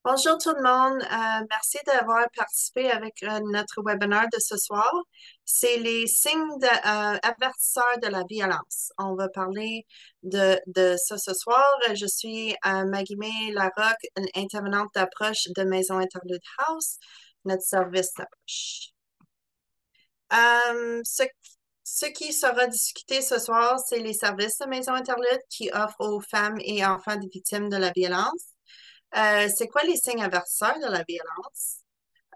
Bonjour tout le monde. Merci d'avoir participé avec notre webinaire de ce soir. C'est les signes avertisseurs de la violence. On va parler de ça ce soir. Je suis Maggie-May Larocque, une intervenante d'approche de Maison Interlude House, notre service d'approche. Ce qui sera discuté ce soir, c'est les services de Maison Interlude qui offrent aux femmes et enfants des victimes de la violence. C'est quoi les signes avertisseurs de la violence?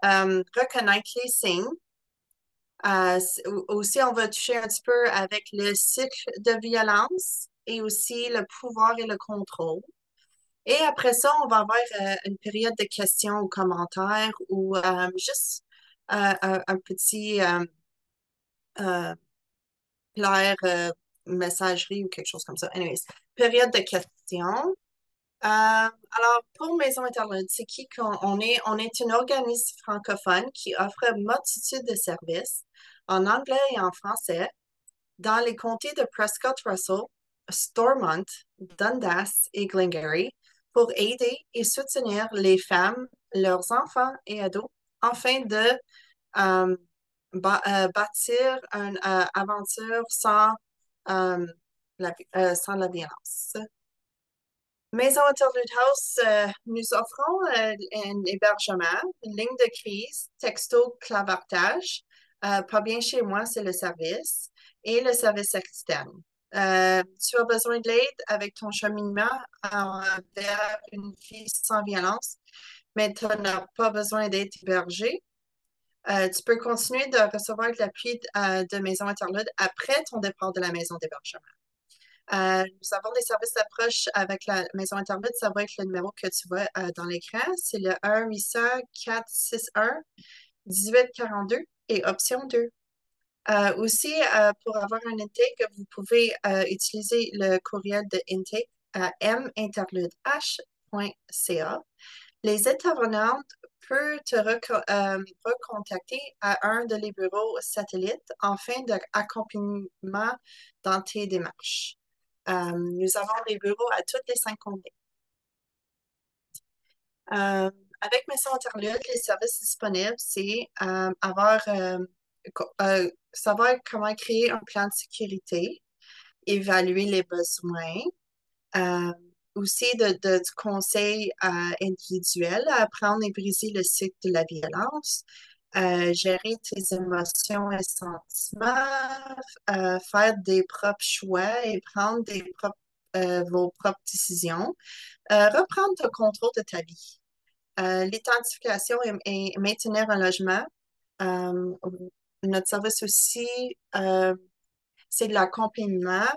Reconnaître les signes. Aussi, on va toucher un petit peu avec le cycle de violence et aussi le pouvoir et le contrôle. Et après ça, on va avoir une période de questions ou commentaires ou juste un petit euh, clair messagerie ou quelque chose comme ça. Anyways, période de questions. Alors, pour Maison Interlude, c'est qui qu'on est? On est une organisme francophone qui offre une multitude de services en anglais et en français dans les comtés de Prescott Russell, Stormont, Dundas et Glengarry pour aider et soutenir les femmes, leurs enfants et ados afin de euh, bâtir une aventure euh, sans la violence. Maison Interlude House, nous offrons un hébergement, une ligne de crise, texto clavardage. Pas bien chez moi, c'est le service et le service externe. Tu as besoin de l'aide avec ton cheminement vers une vie sans violence, mais tu n'as pas besoin d'être hébergé. Tu peux continuer de recevoir l'appui de Maison Interlude après ton départ de la maison d'hébergement. Nous avons des services d'approche avec la maison Internet. Ça va être le numéro que tu vois dans l'écran. C'est le 1-800-461-1842 et option 2. Aussi, pour avoir un intake, vous pouvez utiliser le courriel de intake à minterludeh.ca. Les intervenantes peuvent te recontacter à un de les bureaux satellites en fin d'accompagnement dans tes démarches. Nous avons des bureaux à toutes les 5 comtés. Avec Maison Interlude, les services disponibles, c'est savoir comment créer un plan de sécurité, évaluer les besoins, euh, aussi du conseil individuel à apprendre et briser le cycle de la violence, gérer tes émotions et sentiments, faire des propres choix et prendre vos propres décisions, reprendre le contrôle de ta vie. L'identification et maintenir un logement. Euh, Notre service aussi, c'est de l'accompagnement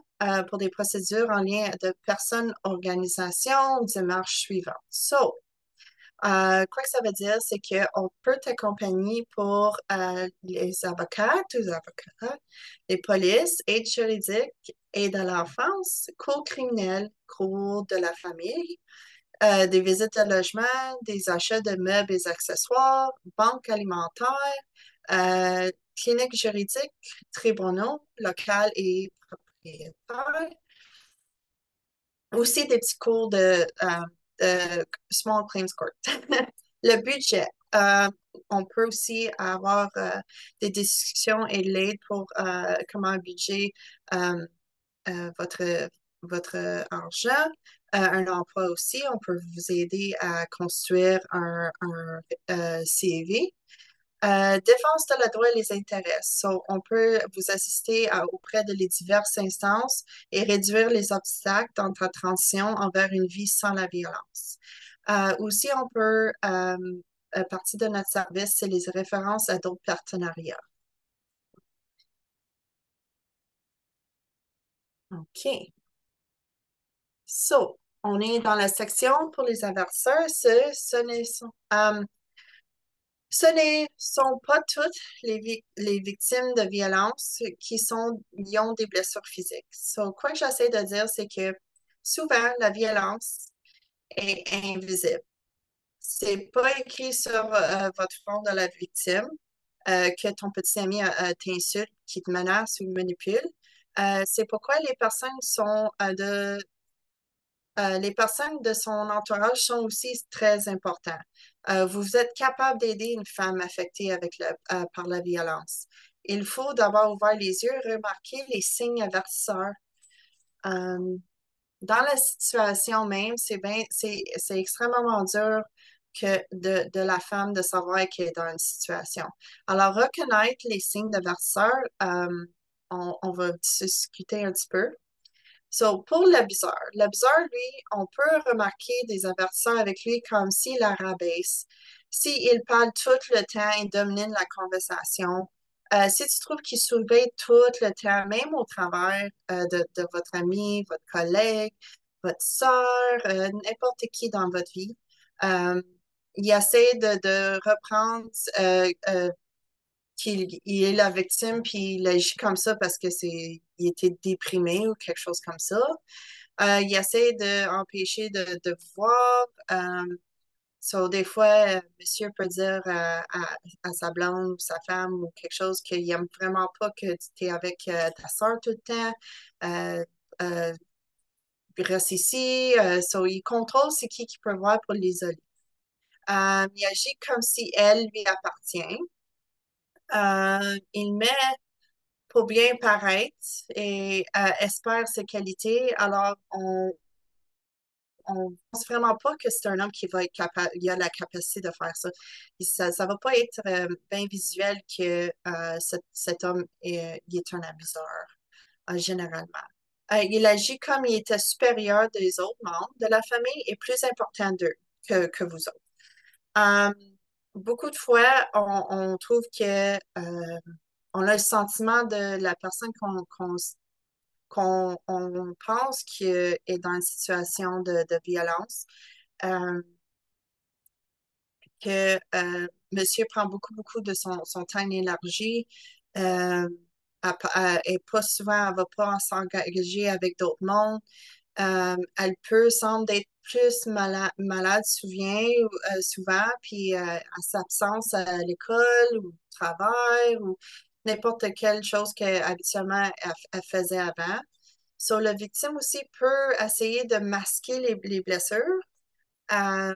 pour des procédures en lien de personnes, organisations, démarches suivantes. Quoi que ça veut dire, c'est qu'on peut t'accompagner pour les avocats, tous les avocats, les polices, aide juridique, aide à l'enfance, cours criminel, cours de la famille, des visites de logement, des achats de meubles et accessoires, banque alimentaire, clinique juridique, tribunaux, local et propriétaire. Aussi des petits cours de Small Claims Court. Le budget. On peut aussi avoir des discussions et de l'aide pour comment un budget euh, votre argent. Un emploi aussi, on peut vous aider à construire un CV. Défense de la droit et les intérêts. On peut vous assister auprès de les diverses instances et réduire les obstacles dans ta transition envers une vie sans la violence. Aussi, on peut, partie de notre service, c'est les références à d'autres partenariats. OK. On est dans la section pour les avertisseurs. Ce ne sont pas toutes les victimes de violence qui ont des blessures physiques. Quoi que j'essaie de dire, c'est que souvent, la violence est invisible. C'est pas écrit sur votre front de la victime que ton petit ami t'insulte, qui te menace ou manipule. C'est pourquoi les personnes sont Les personnes de son entourage sont aussi très importantes. Vous êtes capable d'aider une femme affectée par la violence. Il faut d'abord ouvrir les yeux, remarquer les signes avertisseurs. Euh, dans la situation même, c'est extrêmement dur de la femme de savoir qu'elle est dans une situation. Alors, reconnaître les signes d'avertisseur, on va discuter un petit peu. So, pour l'abuseur, lui, on peut remarquer des avertisseurs avec lui comme s'il la rabaisse, s'il parle tout le temps et domine la conversation. Si tu trouves qu'il surveille tout le temps, même au travers de votre ami, votre collègue, votre soeur, n'importe qui dans votre vie, euh, il essaie de reprendre qu'il est la victime, puis il agit comme ça parce que il était déprimé ou quelque chose comme ça. Il essaie d'empêcher de vous voir. Des fois, monsieur peut dire à sa blonde ou sa femme ou quelque chose qu'il n'aime vraiment pas que tu es avec ta soeur tout le temps. Euh, euh, Reste ici. Il contrôle c'est qui peut voir pour l'isoler. Il agit comme si elle lui appartient. Il met pour bien paraître et espère ses qualités. Alors, on pense vraiment pas que c'est un homme qui va être capable, il a la capacité de faire ça. Ça va pas être bien visuel que cet homme il est un abuseur, généralement. Il agit comme il était supérieur des autres membres de la famille et plus important d'eux que vous autres. Euh, Beaucoup de fois, on trouve que on a le sentiment de la personne qu'on on pense qu'il est dans une situation de violence, euh, que monsieur prend beaucoup de son temps et énergie, euh, et pas souvent, elle va pas s'engager avec d'autres mondes. Elle peut sembler être plus malade souvent, puis à sa absence à l'école ou au travail ou n'importe quelle chose qu'habituellement elle faisait avant. La victime aussi peut essayer de masquer les blessures. Euh,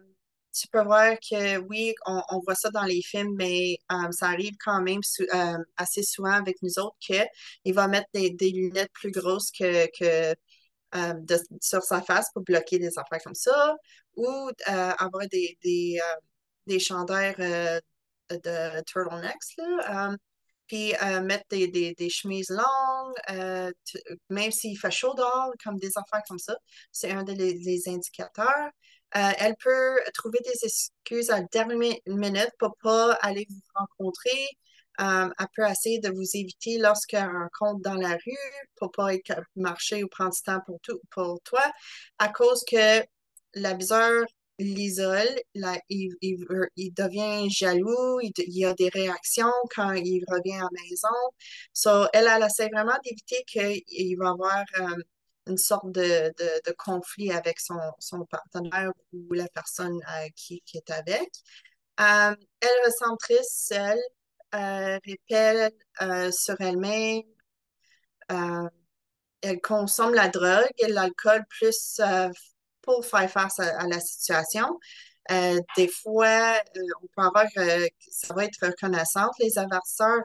Tu peux voir que oui, on voit ça dans les films, mais ça arrive quand même assez souvent avec nous autres qu'il va mettre des lunettes plus grosses sur sa face pour bloquer des affaires comme ça, ou avoir des chandails de turtlenecks, là, puis mettre des chemises longues, même s'il fait chaud dehors, comme des affaires comme ça. C'est un des indicateurs. Elle peut trouver des excuses à la dernière minute pour pas aller vous rencontrer. Elle peut essayer de vous éviter lorsqu'elle rencontre dans la rue pour pas marcher ou prendre du temps pour toi, à cause que l'abuseur l'isole, il devient jaloux, il a des réactions quand il revient à la maison. Elle essaie vraiment d'éviter qu'il va avoir une sorte de conflit avec son partenaire ou la personne qui est avec. Elle ressent triste, seule, répète sur elle-même. Euh, Elle consomme la drogue et l'alcool plus pour faire face à la situation. Des fois, on peut avoir, ça va être reconnaissante, les avertisseurs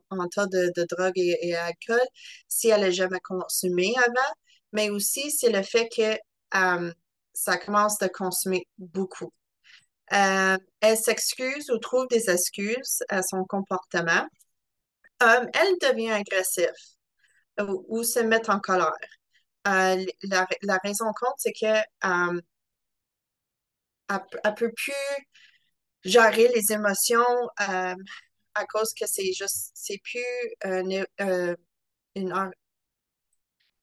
en tas de drogue et alcool, si elle n'a jamais consommé avant, mais aussi c'est le fait que ça commence de consommer beaucoup. Elle s'excuse ou trouve des excuses à son comportement. Elle devient agressive ou se met en colère. La raison compte, c'est que elle peut plus gérer les émotions à cause que c'est plus une,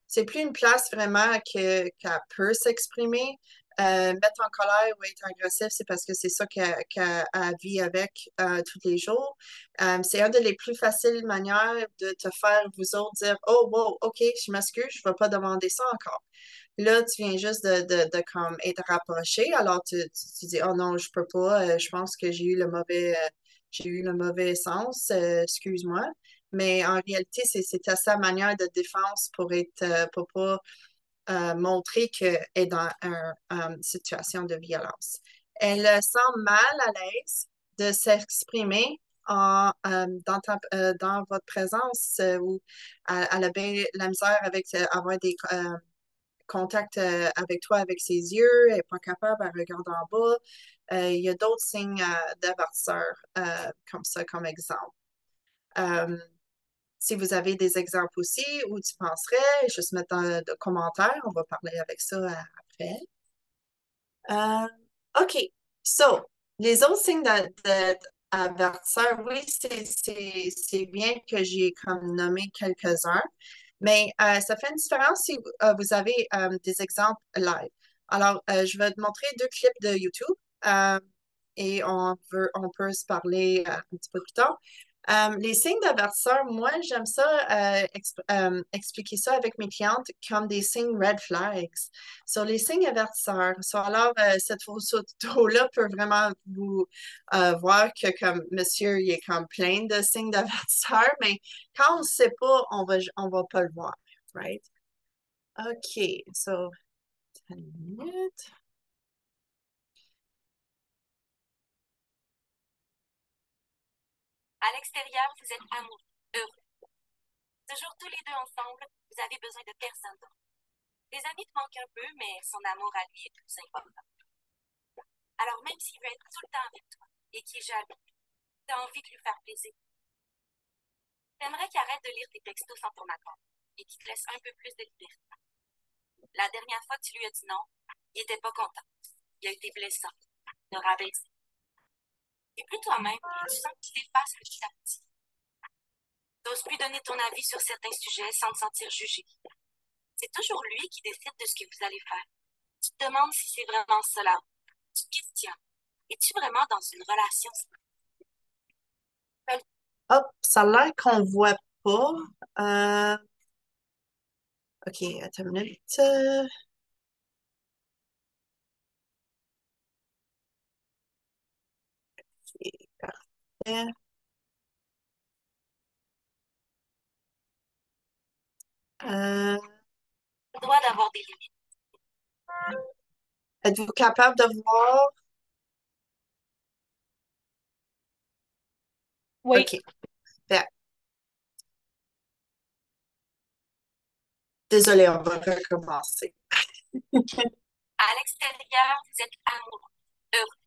c'est plus une place vraiment qu'elle peut s'exprimer. Mettre en colère ou être agressif, c'est parce que c'est ça qu'elle vit avec tous les jours. C'est une des plus faciles manières de te faire vous autres dire, oh, wow, OK, je m'excuse, je ne vais pas demander ça encore. Là, tu viens juste comme être rapproché, alors tu dis, oh non, je peux pas, je pense que j'ai eu le mauvais sens, excuse-moi. Mais en réalité, c'était sa manière de défense pour pas montrer qu'elle est dans une situation de violence. Elle sent mal à l'aise de s'exprimer dans votre présence ou elle a bien la misère avec avoir des contacts avec toi avec ses yeux, elle n'est pas capable, elle regarde en bas. Il y a d'autres signes d'avertisseurs comme ça, comme exemple. Euh, si vous avez des exemples aussi où tu penserais, juste mettre dans le commentaire, on va parler avec ça après. Euh, OK. So, les autres signes d'avertisseur, oui, c'est bien que j'ai comme nommé quelques-uns, mais ça fait une différence si vous avez des exemples live. Alors, je vais te montrer deux clips de YouTube et on peut se parler un petit peu plus tard. Les signes d'avertisseur, moi, j'aime ça expliquer ça avec mes clientes comme des signes red flags. Sur les signes avertisseurs, alors cette photo-là peut vraiment vous voir que comme monsieur, il est comme plein de signes d'avertisseur, mais quand on ne sait pas, on va pas le voir, right? OK, so, 10 minutes. À l'extérieur, vous êtes amoureux, heureux. Toujours tous les deux ensemble, vous avez besoin de personne d'autre. Les amis te manquent un peu, mais son amour à lui est plus important. Alors même s'il veut être tout le temps avec toi et qu'il est jaloux, t'as envie de lui faire plaisir. T'aimerais qu'il arrête de lire tes textos sans ton accord et qu'il te laisse un peu plus de liberté. La dernière fois que tu lui as dit non, il était pas content. Il a été blessant, te rabaissé. Et plus toi-même, tu sens que tu t'effaces petit à petit. T'oses plus donner ton avis sur certains sujets sans te sentir jugé. C'est toujours lui qui décide de ce que vous allez faire. Tu te demandes si c'est vraiment cela. Tu te questionnes. Es-tu vraiment dans une relation? Hop, ça a l'air qu'on voit pas. OK, attends une minute. OK, parfait. Euh, Le droit d'avoir des limites. êtes-vous capable de voir? Oui. OK, fait. Désolée, on va recommencer. À l'extérieur, vous êtes amoureux, heureux.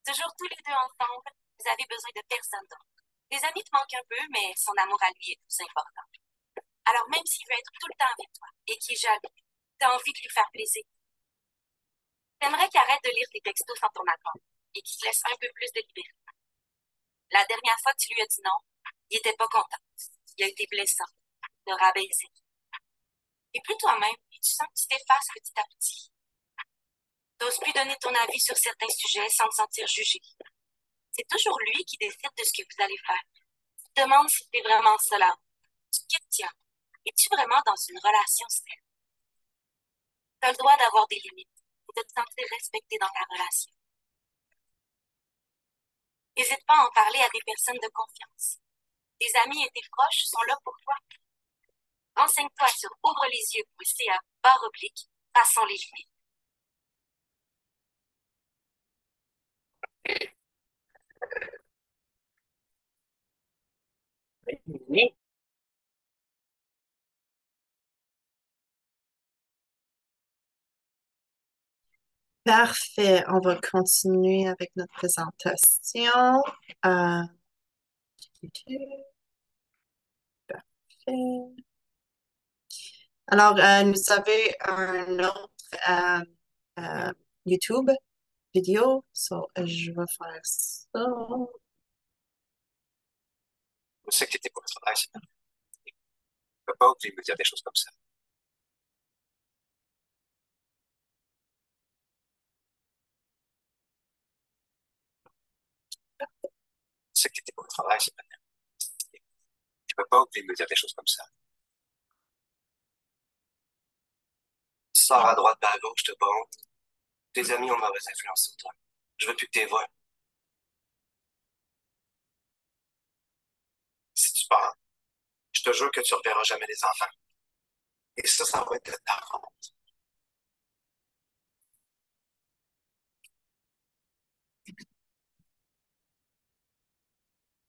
Toujours tous les deux ensemble, vous avez besoin de personne d'autre. Les amis te manquent un peu, mais son amour à lui est plus important. Alors même s'il veut être tout le temps avec toi et qu'il est jaloux, t'as envie de lui faire plaisir. T'aimerais qu'il arrête de lire tes textos sans ton accord et qu'il te laisse un peu plus de liberté. La dernière fois que tu lui as dit non, il était pas content. Il a été blessant, te rabaissé. Et plus toi-même, et tu sens que tu t'effaces petit à petit. T'oses plus donner ton avis sur certains sujets sans te sentir jugé. C'est toujours lui qui décide de ce que vous allez faire. Tu te demandes si c'est vraiment cela. Tu te questionnes. Es-tu vraiment dans une relation saine? Tu as le droit d'avoir des limites et de te sentir respecté dans ta relation. N'hésite pas à en parler à des personnes de confiance. Tes amis et tes proches sont là pour toi. Renseigne-toi sur ouvre-les-yeux.ca/, passons les limites. Parfait, on va continuer avec notre présentation. Euh, Parfait. Alors, nous avons un autre euh, YouTube vidéo. So, je vais faire ça. Je sais que t'étais pour le travail, c'est pas. Tu peux pas oublier de me dire des choses comme ça. Je sais que t'étais pour le travail, c'est pas. Tu peux pas oublier de me dire des choses comme ça. Tu sors à droite, à gauche, je te bande. Tes amis ont mauvaise influence sur toi. Je veux plus que t'es vois. Si tu pars, je te jure que tu reverras jamais les enfants. Et ça va être de ta faute.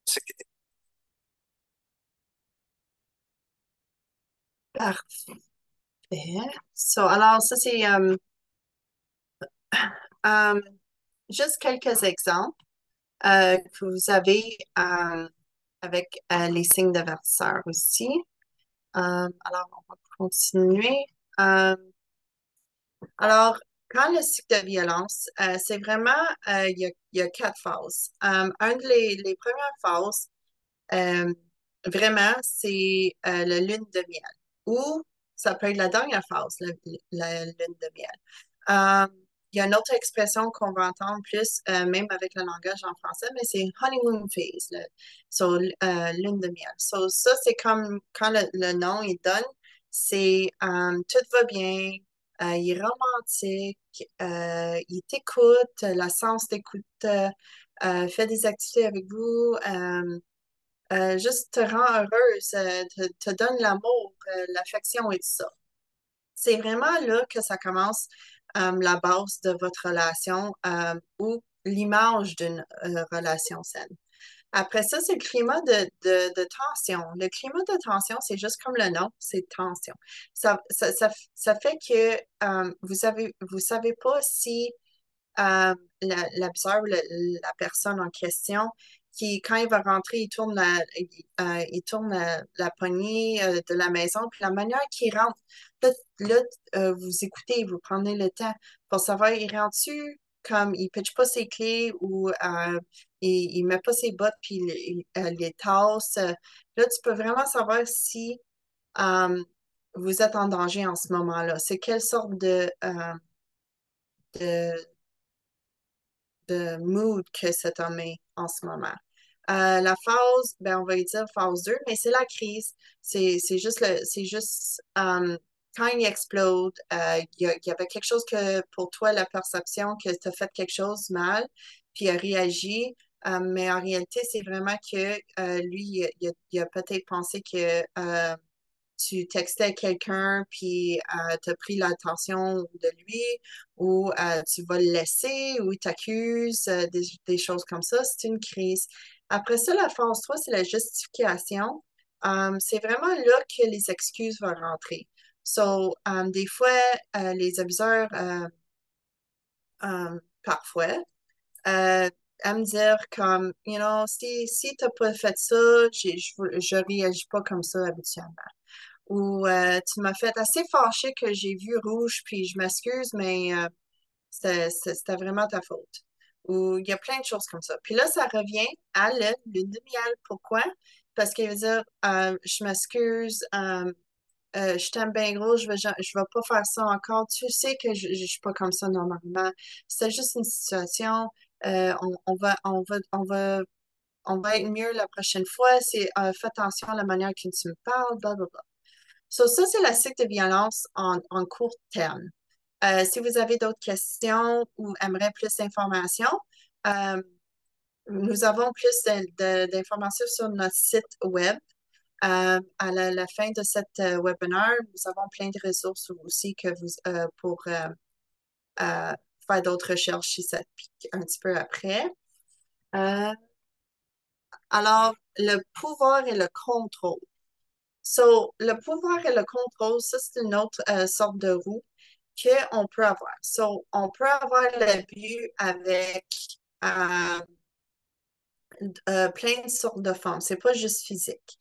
C'est que Parfait. Alors, ça, c'est euh, juste quelques exemples que vous avez avec les signes d'avertisseur aussi. Alors, on va continuer. Euh, alors, quand le cycle de violence, c'est vraiment, il y a quatre phases. Les premières phases, euh, vraiment, c'est la lune de miel. Ou ça peut être la dernière phase, la lune de miel. Euh, il y a une autre expression qu'on va entendre plus, même avec le langage en français, mais c'est honeymoon phase, lune de miel. Ça, c'est comme quand le nom il donne, c'est tout va bien, il est romantique, il t'écoute, la sens t'écoute, fait des activités avec vous, juste te rend heureuse, te donne l'amour, l'affection et tout ça. C'est vraiment là que ça commence la base de votre relation ou l'image d'une relation saine. Après ça, c'est le climat de tension. Le climat de tension, c'est juste comme le nom, c'est tension. Ça fait que vous savez pas si l'abseur ou la personne en question quand il va rentrer, il tourne la poignée de la maison, puis la manière qu'il rentre, là, vous écoutez, vous prenez le temps pour savoir, il rentre-tu comme il pitche pas ses clés ou il met pas ses bottes puis il les tasse. Là, tu peux vraiment savoir si euh, vous êtes en danger en ce moment-là. C'est quelle sorte de de mood que cet homme est en ce moment. La phase, ben, on va y dire phase 2, mais c'est la crise. C'est juste quand il explose, il y avait quelque chose que pour toi, la perception que tu as fait quelque chose de mal, puis il a réagi. Mais en réalité, c'est vraiment que lui, il a peut-être pensé que tu textais quelqu'un puis tu as pris l'attention de lui ou tu vas le laisser ou il t'accuse, des choses comme ça, c'est une crise. Après ça, la phase 3, c'est la justification. C'est vraiment là que les excuses vont rentrer. Des fois, les abuseurs, parfois, à me dire comme, si t'as pas fait ça, je réagis pas comme ça habituellement. Ou tu m'as fait assez fâché que j'ai vu rouge, puis je m'excuse, mais c'était vraiment ta faute. Ou il y a plein de choses comme ça. Puis là, ça revient à la lune de miel. Pourquoi? Parce qu'il veut dire, je m'excuse, je t'aime bien gros, je vais pas faire ça encore. Tu sais que je suis pas comme ça normalement. C'est juste une situation. On va être mieux la prochaine fois. Fais attention à la manière que tu me parles, blablabla. Ça, c'est la cycle de violence en court terme. Si vous avez d'autres questions ou aimeriez plus d'informations, euh, nous avons plus d'informations sur notre site web. À la fin de cet webinaire, nous avons plein de ressources aussi pour faire d'autres recherches si ça pique un petit peu après. Euh, alors, le pouvoir et le contrôle. Le pouvoir et le contrôle, ça, c'est une autre sorte de roue qu'on peut avoir. On peut avoir l'abus avec euh, plein de sortes de formes. C'est pas juste physique.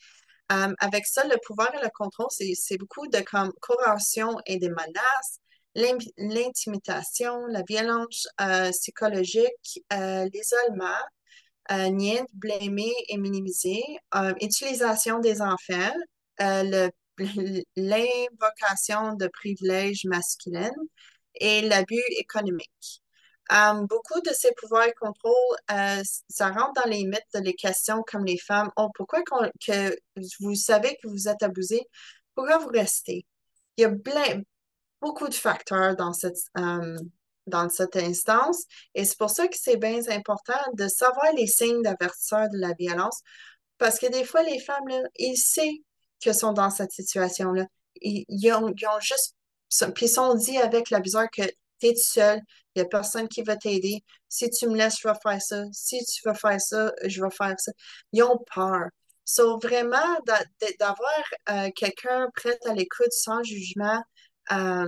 Avec ça, le pouvoir et le contrôle, c'est beaucoup de comme coercion et des menaces, l'intimidation, la violence psychologique, l'isolement, nier, blâmer et minimiser, utilisation des enfants, l'invocation de privilèges masculins et l'abus économique. Beaucoup de ces pouvoirs et contrôles, ça rentre dans les mythes des questions comme les femmes. Oh, pourquoi que vous savez que vous êtes abusé? Pourquoi vous restez? Il y a beaucoup de facteurs dans cette instance et c'est pour ça que c'est bien important de savoir les signes d'avertisseur de la violence parce que des fois, les femmes, là, ils savent qu'elles sont dans cette situation-là. ils ont juste, puis ils sont dit avec l'abuseur que tu es tout seul, il n'y a personne qui va t'aider. Si tu me laisses, je vais faire ça. Si tu veux faire ça, je vais faire ça. Ils ont peur. So, vraiment, d'avoir quelqu'un prêt à l'écoute sans jugement euh,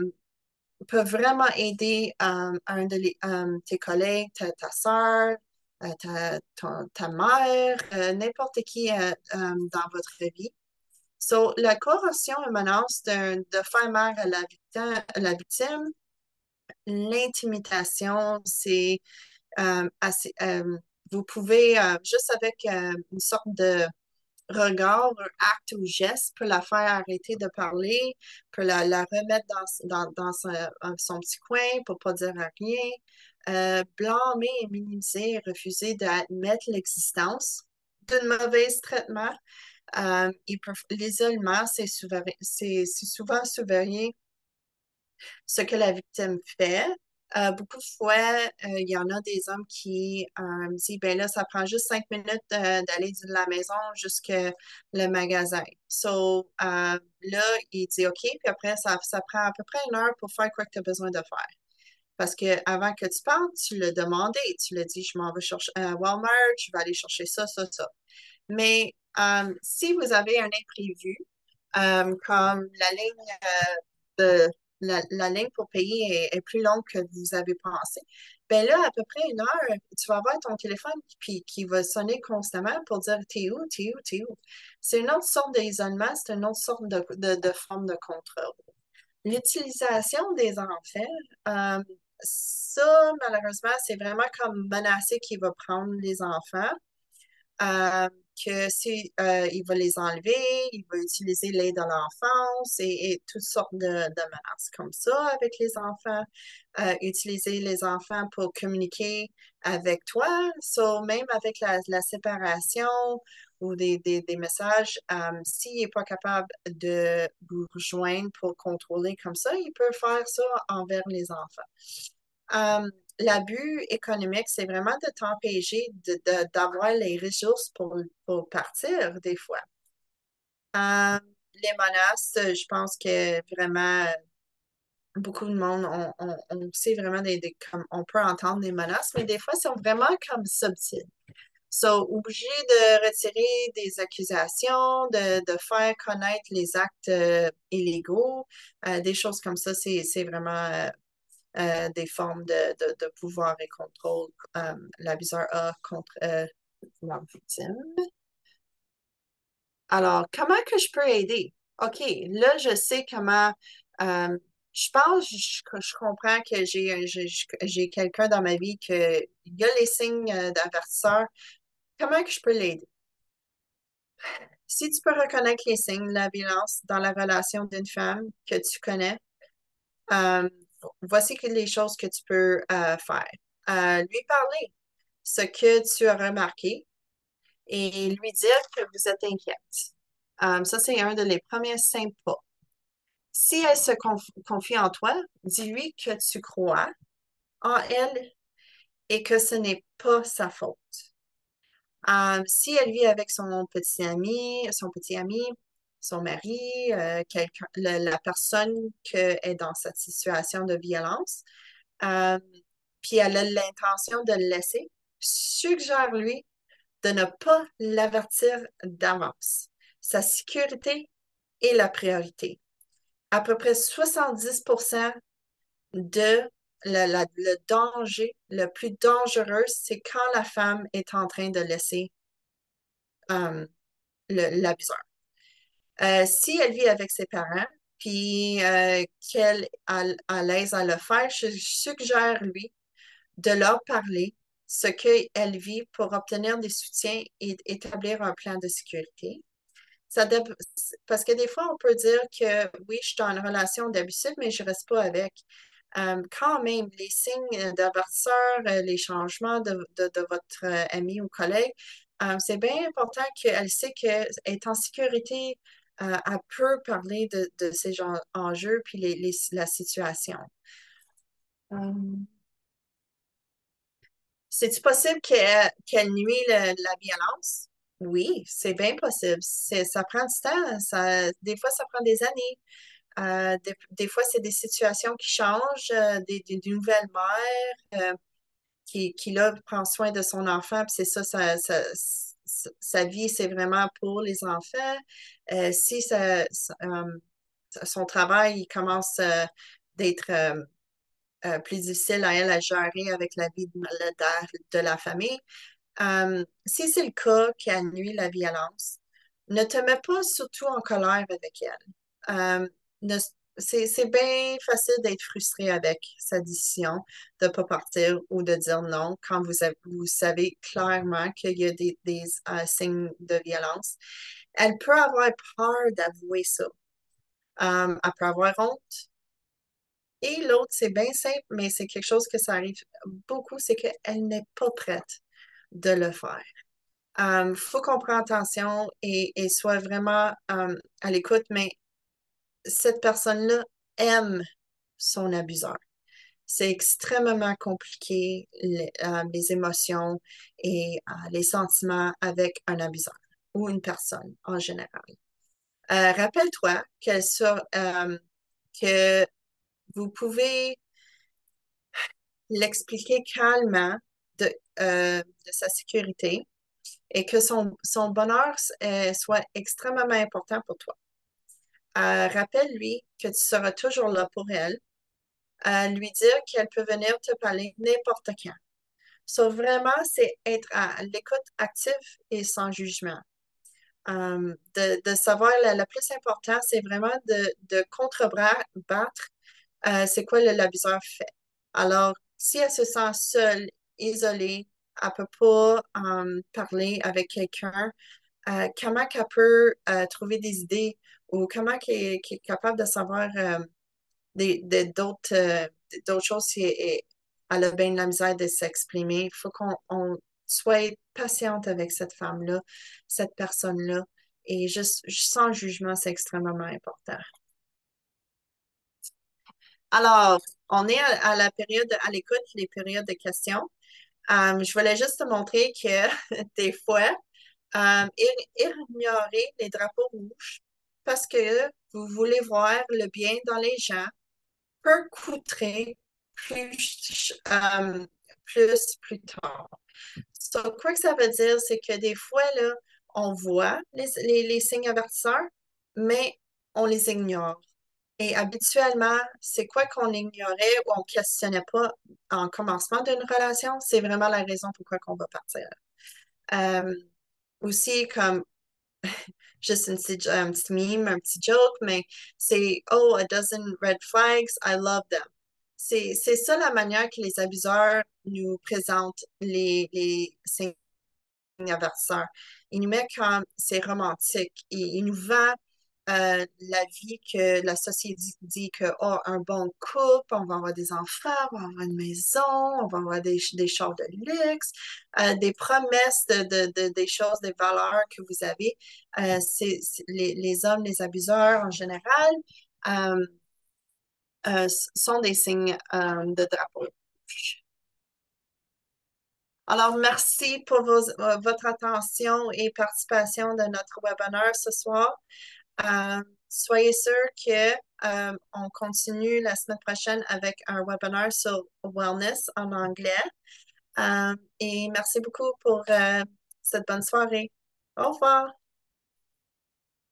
peut vraiment aider un de tes collègues, ta soeur, ta mère, n'importe qui dans votre vie. So, la coercion et menace de faire mal à la victime, l'intimidation, c'est assez. Vous pouvez, juste avec une sorte de regard, un acte ou geste, peut la faire arrêter de parler, peut la remettre dans son petit coin pour pas dire rien. Blâmer et minimiser, refuser d'admettre l'existence d'un mauvais traitement. L'isolement, c'est souvent surveiller ce que la victime fait. Beaucoup de fois, il y en a des hommes qui me disent, ben là, ça prend juste 5 minutes d'aller de la maison jusqu'à le magasin. So, là, il dit OK, puis après, ça prend à peu près 1 heure pour faire quoi que tu as besoin de faire. Parce que avant que tu partes, tu l'as demandé, tu l'as dit, je m'en vais chercher à Walmart, je vais aller chercher ça, ça, ça. Mais si vous avez un imprévu, comme la ligne la ligne pour payer est plus longue que vous avez pensé, ben là, à peu près 1 heure, tu vas avoir ton téléphone qui va sonner constamment pour dire t'es où, t'es où, t'es où. C'est une autre sorte d'isolement, c'est une autre sorte de forme de contrôle. L'utilisation des enfants, ça, malheureusement, c'est vraiment comme menacer qui va prendre les enfants euh, que si il va les enlever, il va utiliser l'aide à l'enfance et toutes sortes de menaces comme ça avec les enfants, utiliser les enfants pour communiquer avec toi, so, même avec la séparation ou des messages, s'il n'est pas capable de vous rejoindre pour contrôler comme ça, il peut faire ça envers les enfants. L'abus économique, c'est vraiment de t'empêcher d'avoir les ressources pour partir des fois. Euh, les menaces, je pense que vraiment beaucoup de monde, on sait vraiment comme, on peut entendre des menaces, mais des fois, ils sont vraiment comme subtils. So, obligé de retirer des accusations, de faire connaître les actes illégaux, des choses comme ça, c'est vraiment des formes de pouvoir et contrôle l'abuseur a contre la victime. Alors, comment que je peux aider? OK, là, je sais comment. Je pense, je comprends que j'ai quelqu'un dans ma vie que il y a les signes d'avertisseur. Comment que je peux l'aider? Si tu peux reconnaître les signes de la violence dans la relation d'une femme que tu connais, euh, voici les choses que tu peux faire. Lui parler ce que tu as remarqué et lui dire que vous êtes inquiète. Ça, c'est un de les premiers simples pas. Si elle se confie en toi, dis-lui que tu crois en elle et que ce n'est pas sa faute. Si elle vit avec son petit ami, son mari, la personne qui est dans cette situation de violence, euh, puis elle a l'intention de le laisser, suggère-lui de ne pas l'avertir d'avance. Sa sécurité est la priorité. À peu près 70% de le danger, le plus dangereux, c'est quand la femme est en train de laisser euh, l'abuseur. Si elle vit avec ses parents, puis qu'elle a à l'aise à le faire, je suggère lui de leur parler ce qu'elle vit pour obtenir des soutiens et établir un plan de sécurité. Parce que des fois, on peut dire que oui, je suis dans une relation d'abusif, mais je ne reste pas avec. Quand même, les signes d'avertisseur, les changements de votre ami ou collègue, c'est bien important qu'elle sait qu'elle est en sécurité, elle peut parler de ces enjeux puis la situation. Euh, C'est-tu possible qu'elle nuit la violence? Oui, c'est bien possible. Ça prend du temps. Des fois, ça prend des années. Des fois, c'est des situations qui changent, des nouvelles mères qui, là, prend soin de son enfant, puis c'est ça, sa vie, c'est vraiment pour les enfants. Si son travail, il commence d'être plus difficile à elle à gérer avec la vie de la famille, si c'est le cas qui nuit la violence, ne te mets pas surtout en colère avec elle. Ne- c'est bien facile d'être frustré avec sa décision de ne pas partir ou de dire non quand vous savez clairement qu'il y a des signes de violence. Elle peut avoir peur d'avouer ça. Elle peut avoir honte. Et l'autre, c'est bien simple, mais c'est quelque chose que ça arrive beaucoup, c'est qu'elle n'est pas prête de le faire. Faut qu'on prenne attention et soit vraiment à l'écoute, mais cette personne-là aime son abuseur. C'est extrêmement compliqué, les émotions et les sentiments avec un abuseur ou une personne en général. Rappelle-toi que vous pouvez l'expliquer calmement de, de sa sécurité et que son bonheur soit extrêmement important pour toi. Rappelle-lui que tu seras toujours là pour elle. Lui dire qu'elle peut venir te parler n'importe quand. So, vraiment, c'est être à l'écoute active et sans jugement. De savoir, le plus important, c'est vraiment de contrebattre c'est quoi l'abuseur fait. Alors, si elle se sent seule, isolée, elle ne peut pas parler avec quelqu'un, comment qu'elle peut trouver des idées ou comment qu'elle est capable de savoir d'autres choses si elle a bien de la misère de s'exprimer. Il faut qu'on soit patiente avec cette femme-là, cette personne-là. Et juste sans jugement, c'est extrêmement important. Alors, on est à la période, à l'écoute, les périodes de questions. Je voulais juste te montrer que des fois, ignorer les drapeaux rouges parce que vous voulez voir le bien dans les gens peut coûter plus tard. So, quoi que ça veut dire, c'est que des fois, là, on voit les signes avertisseurs, mais on les ignore. Et habituellement, c'est quoi qu'on ignorait ou on ne questionnait pas en commencement d'une relation? C'est vraiment la raison pourquoi on va partir. Euh, aussi, comme juste un petit meme, un petit joke, mais c'est Oh, a dozen red flags, I love them. C'est ça la manière que les abuseurs nous présentent les signes avertisseurs. Ils nous mettent comme c'est romantique. Ils nous vendent la vie que la société dit que oh, un bon couple, on va avoir des enfants, on va avoir une maison, on va avoir des chars de luxe, des promesses des choses, des valeurs que vous avez. Les hommes, les abuseurs en général, euh, sont des signes de drapeau. Alors, merci pour votre attention et participation de notre webinaire ce soir. Soyez sûrs que on continue la semaine prochaine avec un webinaire sur wellness en anglais. Et merci beaucoup pour cette bonne soirée. Au revoir.